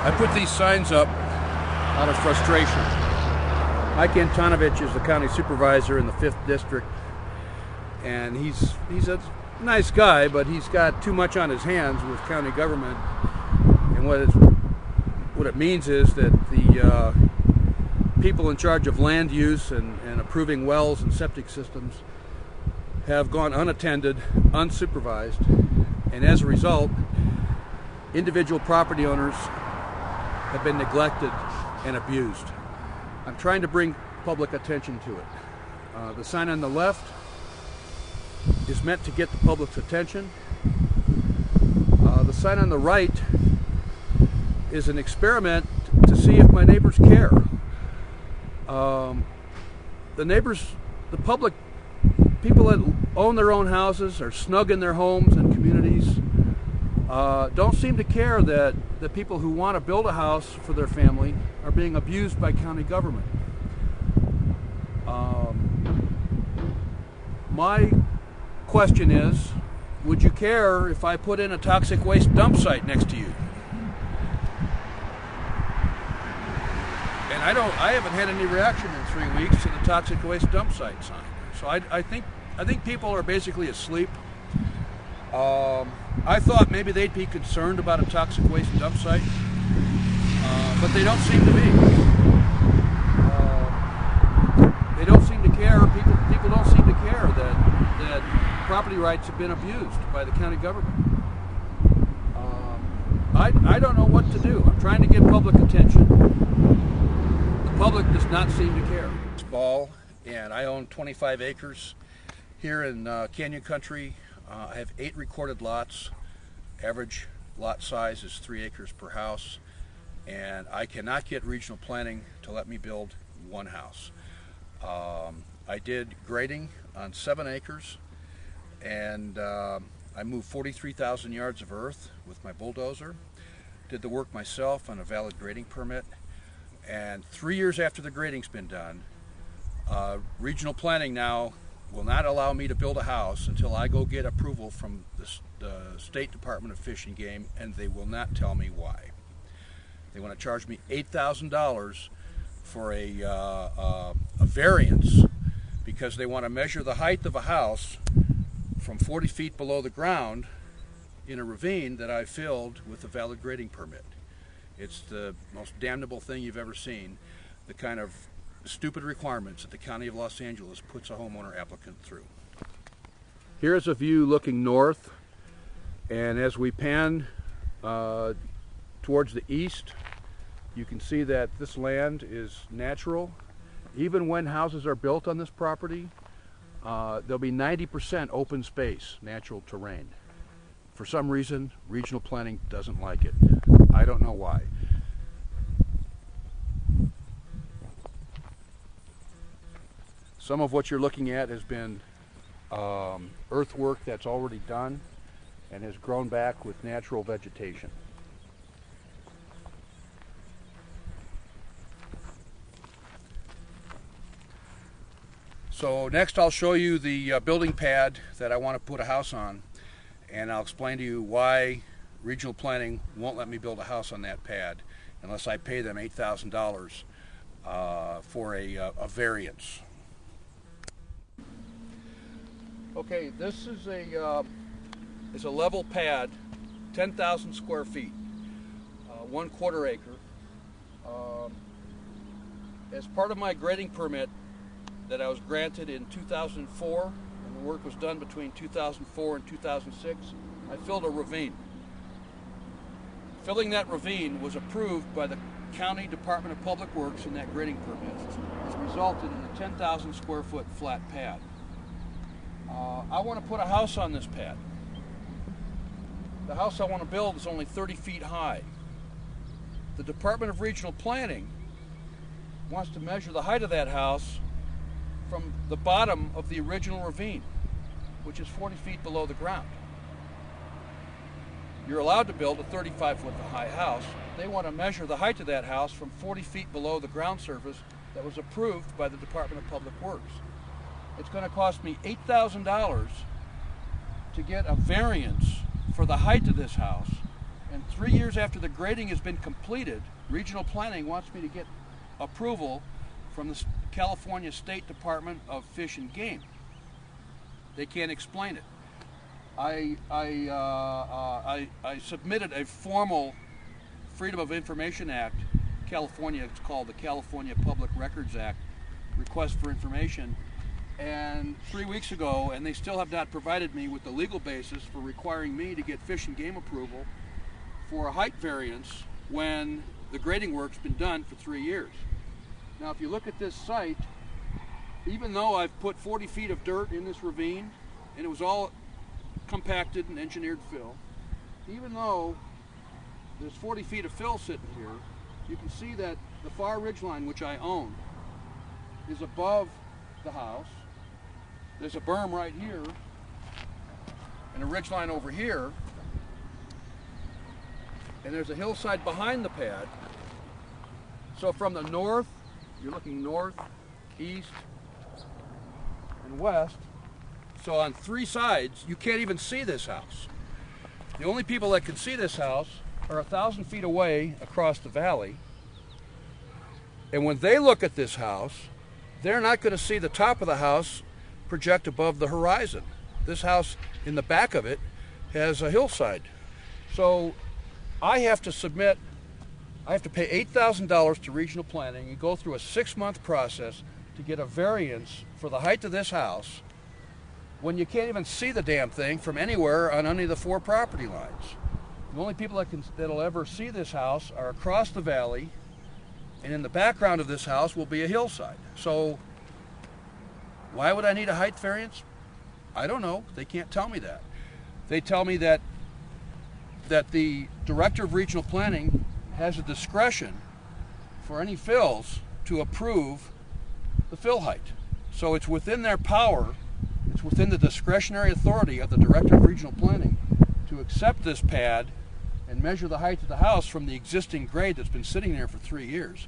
I put these signs up out of frustration. Mike Antonovich is the county supervisor in the 5th district, and he's a nice guy, but he's got too much on his hands with county government. And what it means is that the people in charge of land use and approving wells and septic systems have gone unattended, unsupervised, and as a result, individual property owners have been neglected and abused. I'm trying to bring public attention to it. The sign on the left is meant to get the public's attention. The sign on the right is an experiment to see if my neighbors care. The neighbors, the public, people that own their own houses, are snug in their homes and communities, don't seem to care that the people who want to build a house for their family are being abused by county government. My question is, would you care if I put in a toxic waste dump site next to you? And I haven't had any reaction in 3 weeks to the toxic waste dump site sign. So I think people are basically asleep. I thought maybe they'd be concerned about a toxic waste dump site, but they don't seem to be. They don't seem to care. People don't seem to care that property rights have been abused by the county government. I don't know what to do. I'm trying to get public attention. The public does not seem to care. It's Ball, and I own 25 acres here in Canyon Country. I have 8 recorded lots. Average lot size is 3 acres per house, and I cannot get regional planning to let me build one house. I did grading on 7 acres, and I moved 43,000 yards of earth with my bulldozer. Did the work myself on a valid grading permit, and 3 years after the grading's been done, regional planning now will not allow me to build a house until I go get approval from the State Department of Fish and Game, and they will not tell me why. They want to charge me $8,000 for a variance because they want to measure the height of a house from 40 feet below the ground in a ravine that I filled with a valid grading permit. It's the most damnable thing you've ever seen, the kind of stupid requirements that the County of Los Angeles puts a homeowner applicant through. Here's a view looking north, and as we pan towards the east, you can see that this land is natural. Even when houses are built on this property, there'll be 90% open space, natural terrain. For some reason, regional planning doesn't like it. I don't know why. Some of what you're looking at has been earthwork that's already done and has grown back with natural vegetation. So next I'll show you the building pad that I want to put a house on, and I'll explain to you why regional planning won't let me build a house on that pad unless I pay them $8,000 for a variance. Okay, this is a level pad, 10,000 square feet, 1/4 acre. As part of my grading permit that I was granted in 2004, and the work was done between 2004 and 2006, I filled a ravine. Filling that ravine was approved by the County Department of Public Works in that grading permit. It's resulted in a 10,000 square foot flat pad. I want to put a house on this pad. The house I want to build is only 30 feet high. The Department of Regional Planning wants to measure the height of that house from the bottom of the original ravine, which is 40 feet below the ground. You're allowed to build a 35-foot high house. They want to measure the height of that house from 40 feet below the ground surface that was approved by the Department of Public Works. It's going to cost me $8,000 to get a variance for the height of this house, And 3 years after the grading has been completed, regional planning wants me to get approval from the California State Department of Fish and Game. They can't explain it. I submitted a formal Freedom of Information Act, California, it's called the California Public Records Act, request for information, and 3 weeks ago, and they still have not provided me with the legal basis for requiring me to get Fish and Game approval for a height variance when the grading work's been done for 3 years. Now, if you look at this site, even though I've put 40 feet of dirt in this ravine, and it was all compacted and engineered fill, even though there's 40 feet of fill sitting here, you can see that the far ridgeline, which I own, is above the house. There's a berm right here, and a ridgeline over here, and there's a hillside behind the pad. So from the north, you're looking north, east, and west. So on 3 sides, you can't even see this house. The only people that can see this house are 1,000 feet away across the valley. And when they look at this house, they're not going to see the top of the house project above the horizon. This house in the back of it has a hillside. So I have to pay $8,000 to regional planning and go through a 6-month process to get a variance for the height of this house when you can't even see the damn thing from anywhere on any of the 4 property lines. The only people that'll ever see this house are across the valley, and in the background of this house will be a hillside. So why would I need a height variance? I don't know. They can't tell me that. They tell me that the Director of Regional Planning has a discretion for any fills to approve the fill height. So it's within their power, it's within the discretionary authority of the Director of Regional Planning to accept this pad and measure the height of the house from the existing grade that's been sitting there for 3 years.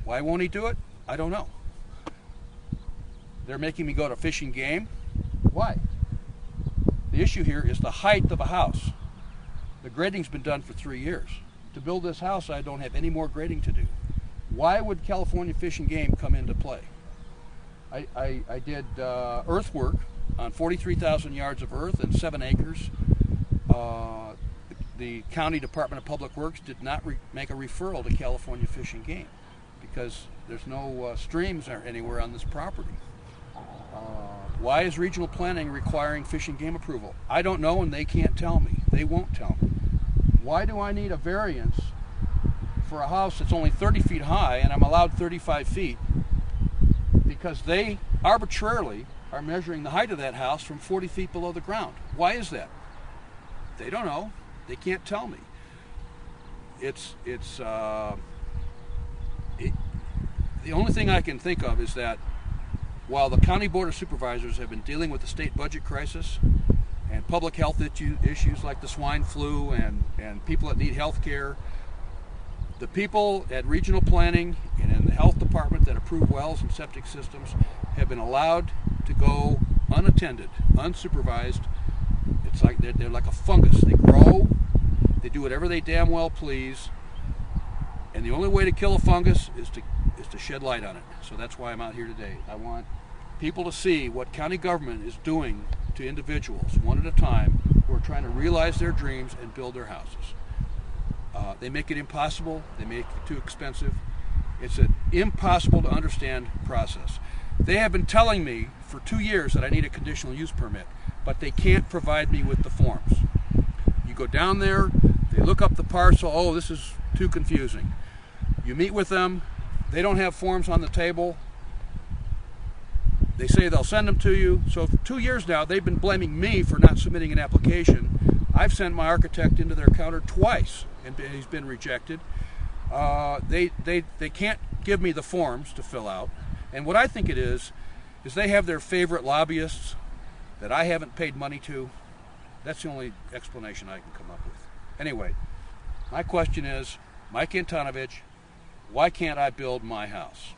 Why won't he do it? I don't know. They're making me go to Fish and Game. Why? The issue here is the height of a house. The grading's been done for 3 years. To build this house, I don't have any more grading to do. Why would California Fish and Game come into play? I did earthwork on 43,000 yards of earth and 7 acres. The County Department of Public Works did not make a referral to California Fish and Game because there's no streams anywhere on this property. Why is regional planning requiring Fish and Game approval? I don't know, and they can't tell me. They won't tell me. Why do I need a variance for a house that's only 30 feet high and I'm allowed 35 feet? Because they arbitrarily are measuring the height of that house from 40 feet below the ground. Why is that? They don't know. They can't tell me. The only thing I can think of is that while the County Board of Supervisors have been dealing with the state budget crisis and public health issues like the swine flu and people that need health care, the people at regional planning and in the health department that approve wells and septic systems have been allowed to go unattended, unsupervised. It's like they're like a fungus. They grow, they do whatever they damn well please, and the only way to kill a fungus is to shed light on it. So that's why I'm out here today. I want people to see what county government is doing to individuals, one at a time, who are trying to realize their dreams and build their houses. They make it impossible. They make it too expensive. It's an impossible to understand process. They have been telling me for 2 years that I need a conditional use permit, but they can't provide me with the forms. You go down there, they look up the parcel, oh, this is too confusing. You meet with them, they don't have forms on the table. They say they'll send them to you. So for 2 years now, they've been blaming me for not submitting an application. I've sent my architect into their counter twice, and he's been rejected. They can't give me the forms to fill out. And what I think it is they have their favorite lobbyists that I haven't paid money to. That's the only explanation I can come up with. Anyway, my question is, Mike Antonovich, why can't I build my house?